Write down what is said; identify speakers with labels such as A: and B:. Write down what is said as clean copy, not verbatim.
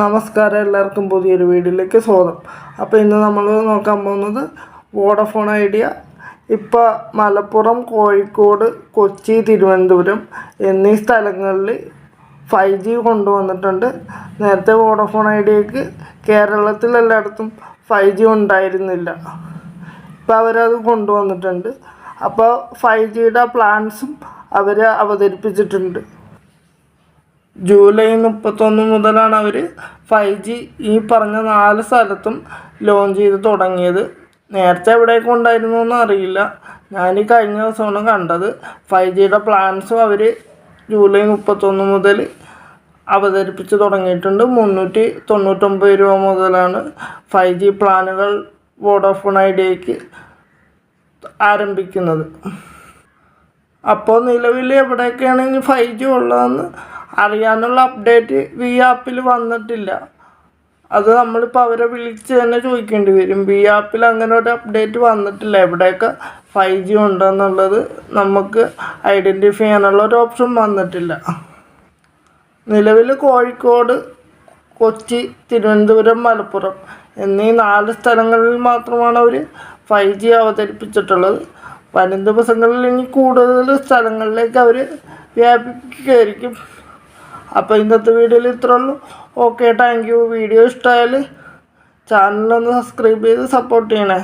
A: നമസ്കാരം, എല്ലാവർക്കും പുതിയൊരു വീഡിയോയിലേക്ക് സ്വാഗതം. അപ്പോൾ ഇന്ന് നമ്മൾ നോക്കാൻ പോകുന്നത് വോഡഫോൺ ഐഡിയ ഇപ്പോൾ മലപ്പുറം, കോഴിക്കോട്, കൊച്ചി, തിരുവനന്തപുരം എന്നീ സ്ഥലങ്ങളിൽ 5G കൊണ്ടുവന്നിട്ടുണ്ട്. നേരത്തെ വോഡഫോൺ ഐഡിയക്ക് കേരളത്തിൽ എല്ലായിടത്തും 5G ഉണ്ടായിരുന്നില്ല. ഇപ്പോൾ അവരത് കൊണ്ടുവന്നിട്ടുണ്ട്. അപ്പോൾ 5Gയുടെ പ്ലാൻസും അവർ അവതരിപ്പിച്ചിട്ടുണ്ട്. ജൂലൈ 31 മുതലാണ് അവർ 5G ഈ പറഞ്ഞ 4 സ്ഥലത്തും ലോഞ്ച് ചെയ്ത് തുടങ്ങിയത്. നേരത്തെ എവിടെയൊക്കെ ഉണ്ടായിരുന്നു എന്ന് അറിയില്ല. ഞാൻ ഈ കഴിഞ്ഞ ദിവസമാണ് കണ്ടത്. 5Gയുടെ പ്ലാൻസും അവർ ജൂലൈ 31 മുതൽ അവതരിപ്പിച്ച് തുടങ്ങിയിട്ടുണ്ട്. 399 രൂപ മുതലാണ് 5G പ്ലാനുകൾ വോഡഫോൺ ഐഡിയയ്ക്ക് ആരംഭിക്കുന്നത്. അപ്പോൾ നിലവിൽ എവിടെയൊക്കെയാണ് ഇനി 5G ഉള്ളതെന്ന് അറിയാനുള്ള അപ്ഡേറ്റ് വി ആപ്പിൽ വന്നിട്ടില്ല. അത് നമ്മളിപ്പോൾ അവരെ വിളിച്ച് തന്നെ ചോദിക്കേണ്ടി വരും. വി ആപ്പിൽ അങ്ങനെ ഒരു അപ്ഡേറ്റ് വന്നിട്ടില്ല. എവിടെയൊക്കെ 5G ഉണ്ടെന്നുള്ളത് നമുക്ക് ഐഡൻറ്റിഫൈ ചെയ്യാനുള്ള ഒരു ഓപ്ഷൻ വന്നിട്ടില്ല. നിലവിൽ കോഴിക്കോട്, കൊച്ചി, തിരുവനന്തപുരം, മലപ്പുറം എന്നീ 4 സ്ഥലങ്ങളിൽ മാത്രമാണ് അവർ 5G അവതരിപ്പിച്ചിട്ടുള്ളത്. വരും ദിവസങ്ങളിൽ ഇനി കൂടുതൽ സ്ഥലങ്ങളിലേക്ക് അവർ വ്യാപിപ്പിക്കുകയായിരിക്കും. അപ്പോൾ ഇന്നത്തെ വീഡിയോയിൽ ഇത്രേ ഉള്ളൂ. Okay, thank you. വീഡിയോ ഇഷ്ടമായാൽ ചാനലൊന്ന് സബ്സ്ക്രൈബ് ചെയ്ത് സപ്പോർട്ട് ചെയ്യണേ.